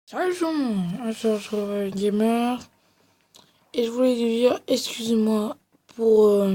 Salut tout le monde, on se retrouve Gamer et je voulais vous dire excusez-moi pour,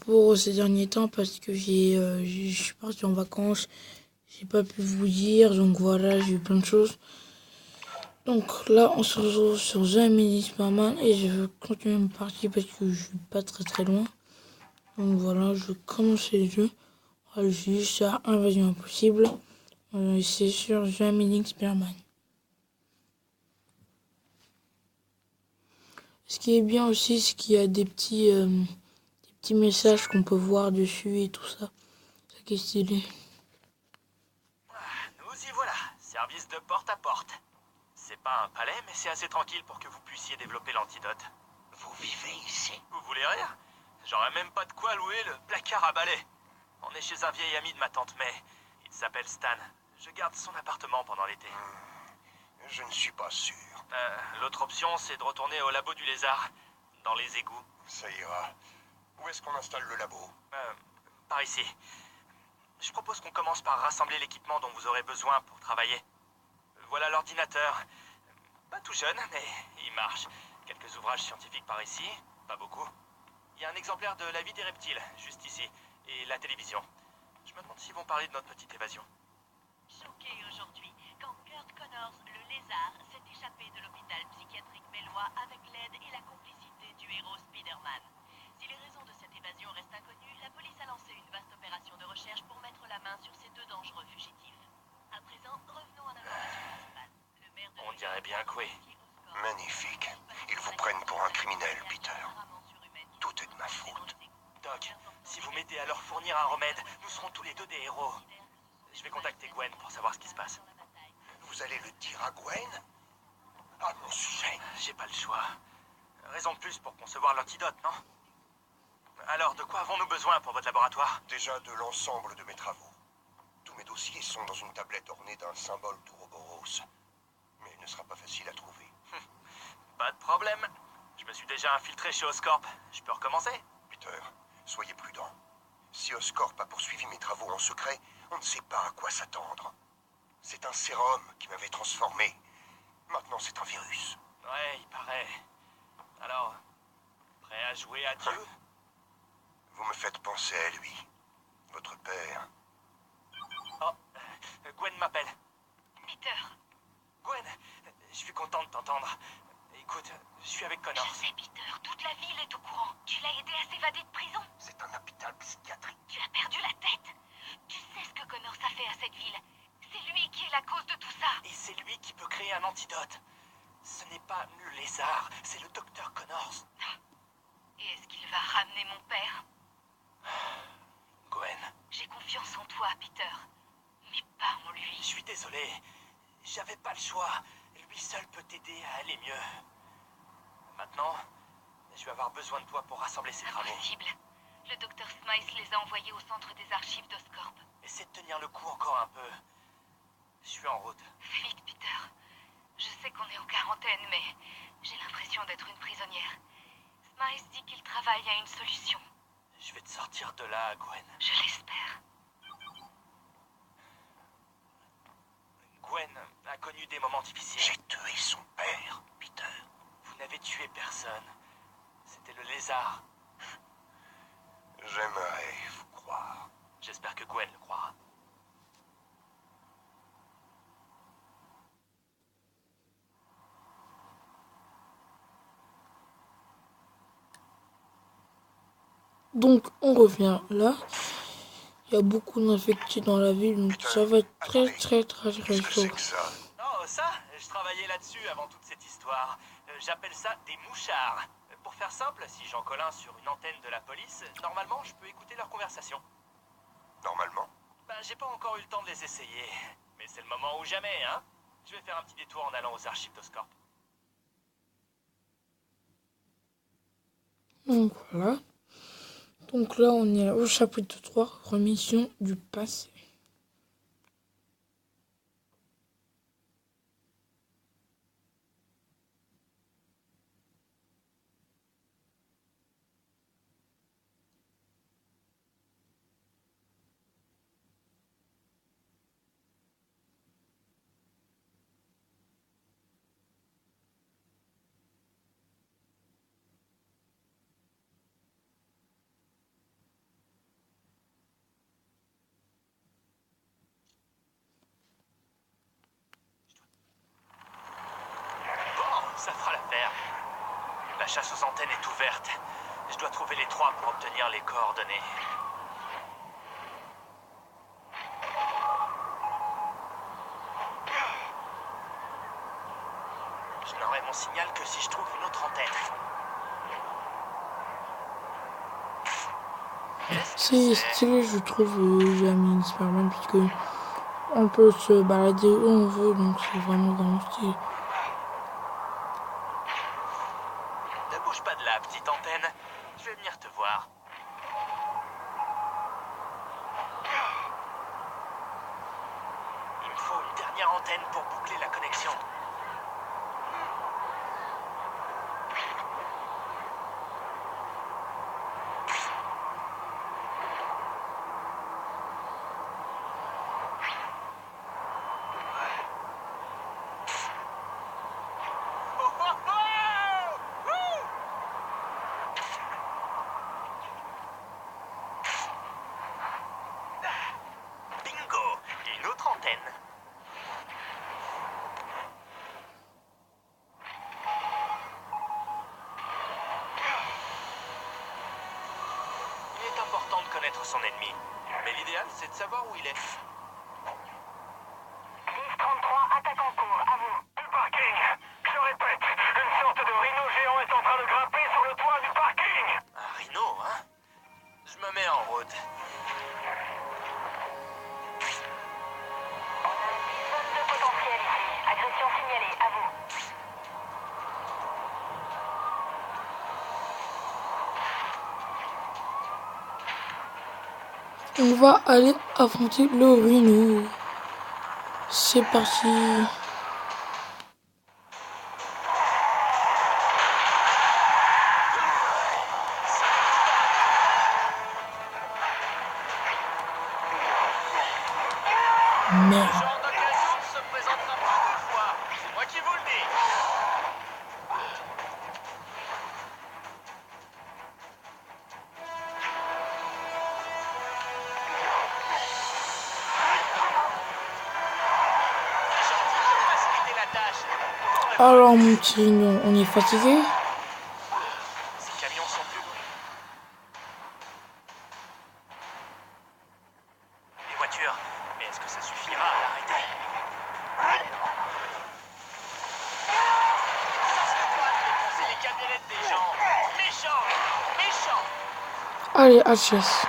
pour ces derniers temps parce que je suis parti en vacances, j'ai pas pu vous dire, donc voilà, j'ai eu plein de choses. Donc là on se retrouve sur The Amazing Spider-Man et je veux continuer ma partie parce que je suis pas très loin. Donc voilà, je vais commencer le jeu. Voilà, j'ai juste à Invasion Impossible. C'est sur The Amazing Spider-Man. Ce qui est bien aussi, c'est qu'il y a des petits messages qu'on peut voir dessus et tout ça. Ça qui est stylé. Nous y voilà, service de porte à porte. C'est pas un palais, mais c'est assez tranquille pour que vous puissiez développer l'antidote. Vous vivez ici? Vous voulez rire? J'aurais même pas de quoi louer le placard à balai. On est chez un vieil ami de ma tante May. Il s'appelle Stan. Je garde son appartement pendant l'été. Je ne suis pas sûr. L'autre option, c'est de retourner au labo du lézard, dans les égouts. Ça ira. Où est-ce qu'on installe le labo? Par ici. Je propose qu'on commence par rassembler l'équipement dont vous aurez besoin pour travailler. Voilà l'ordinateur. Pas tout jeune, mais il marche. Quelques ouvrages scientifiques par ici, pas beaucoup. Il y a un exemplaire de La vie des reptiles, juste ici, et la télévision. Je me demande s'ils vont parler de notre petite évasion. Choqué aujourd'hui, quand Kurt Connors, le lézard, s'est échappé de l'hôpital psychiatrique bellois avec l'aide et la complicité du héros Spider-Man. Si les raisons de cette évasion restent inconnues, la police a lancé une vaste opération de recherche pour mettre la main sur ces deux dangereux fugitifs. À présent, revenons à l'information principale. Le maire de On dirait bien que oui. Magnifique. Ils vous prennent pour un criminel, Peter. Tout est de ma faute. Doc, si vous m'aidez à leur fournir un remède, nous serons tous les deux des héros. Je vais contacter Gwen pour savoir ce qui se passe. Vous allez le dire à Gwen? À mon sujet? J'ai pas le choix. Raison de plus pour concevoir l'antidote, non? Alors, de quoi avons-nous besoin pour votre laboratoire? Déjà de l'ensemble de mes travaux. Tous mes dossiers sont dans une tablette ornée d'un symbole d'Ouroboros. Mais il ne sera pas facile à trouver. Pas de problème. Je me suis déjà infiltré chez Oscorp. Je peux recommencer? Peter, soyez prudent. Si Oscorp a poursuivi mes travaux en secret, on ne sait pas à quoi s'attendre. C'est un sérum qui m'avait transformé. Maintenant, c'est un virus. Ouais, il paraît. Alors, prêt à jouer à Dieu? Vous me faites penser à lui, votre père. Oh, Gwen m'appelle. Peter, Gwen, je suis content de t'entendre. Écoute, je suis avec Connors. je sais Peter, toute la ville est au courant. Tu l'as aidé à s'évader de prison. C'est un hôpital psychiatrique. Tu as perdu la tête. Tu sais ce que Connors a fait à cette ville. C'est lui qui est la cause de tout ça. Et c'est lui qui peut créer un antidote. Ce n'est pas le lézard, c'est le docteur Connors. Et est-ce qu'il va ramener mon père? Gwen, J'ai confiance en toi, Peter. Mais pas en je lui. suis désolé. J'avais pas le choix. Lui seul peut t'aider à aller mieux. Maintenant, je vais avoir besoin de toi pour rassembler ces travaux. Impossible. Le docteur Smythe les a envoyés au centre des archives d'Oscorp. Essaie de tenir le coup encore un peu. Je suis en route. Vite, Peter. Je sais qu'on est en quarantaine, mais j'ai l'impression d'être une prisonnière. Smythe dit qu'il travaille à une solution. Je vais te sortir de là, Gwen. Je l'espère. Gwen a connu des moments difficiles. J'ai tué son père, Peter. Vous n'avez tué personne. C'était le lézard. J'aimerais vous croire. J'espère que Gwen le croira. Donc on revient là. Il y a beaucoup d'infectés dans la ville, donc Peter, ça va être très attendez. Oh, Qu'est-ce que c'est chaud. que ça? ça, je travaillais là-dessus avant toute cette histoire. J'appelle ça des mouchards. Pour faire simple, si j'en colle un sur une antenne de la police, normalement, je peux écouter leur conversation. Normalement? j'ai pas encore eu le temps de les essayer. Mais c'est le moment ou jamais, hein. Je vais faire un petit détour en allant aux archives d'Oscorp. Donc voilà. Donc là, on est au chapitre 3, remission du passé. Bon, ça fera l'affaire. La chasse aux antennes est ouverte. Je dois trouver les 3 pour obtenir les coordonnées. Je n'aurai mon signal que si je trouve une autre antenne. C'est stylé, je trouve, Jamie Spider-Man, puisque on peut se balader où on veut, donc c'est vraiment stylé. Ne bouge pas de là, petite antenne. Je vais venir te voir. Il me faut une dernière antenne pour boucler la connexion. Bingo! Une autre antenne. Il est important de connaître son ennemi. Mais l'idéal, c'est de savoir où il est. 10-33, attaque en cours, à vous. Du parking. Je répète, une sorte de rhino géant est en train de grimper sur le toit du parking. Un rhino, hein? Je me mets en route. On a une zone de potentiel ici. Agression signalée, à vous. On va aller affronter le rhino. C'est parti. Merde. Ce genre d'occasion ne se présentera pas 2 fois. C'est moi qui vous le dis. Gentil de me faciliter la tâche. Alors mon petit rhino, on est fatigué? Ces camions sont plus loin. Les voitures. Mais est-ce que ça suffira à l'arrêter? C'est toi de défoncer les camionnettes des gens. Méchant! Méchant! Allez, HS.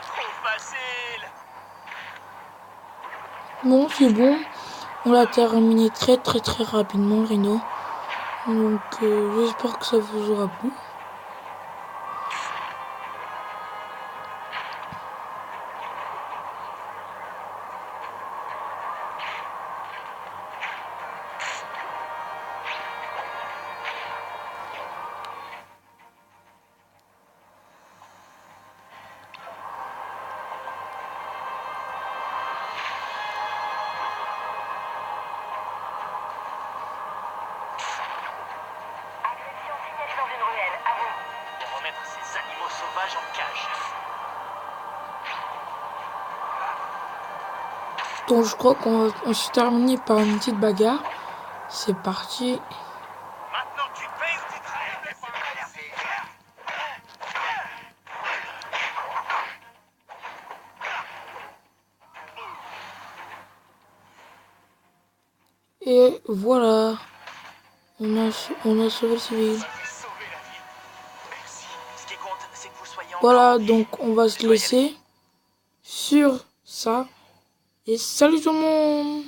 Trop facile! Bon, c'est bon. On l'a terminé très rapidement, Rhino. Donc, j'espère que ça vous aura plu. Agression signalée dans une ruelle, à vous. Pour remettre ces animaux sauvages en cage. Donc, je crois qu'on se terminer par une petite bagarre. C'est parti. Maintenant tu payes ou tu crèves. Et voilà, on a sauvé le civil. Ça fait sauver la vie. Merci. Ce qui compte, c'est que vous soyez encore Voilà, en vie. donc on va se Tu dois y aller. laisser sur ça. Et salut tout le monde!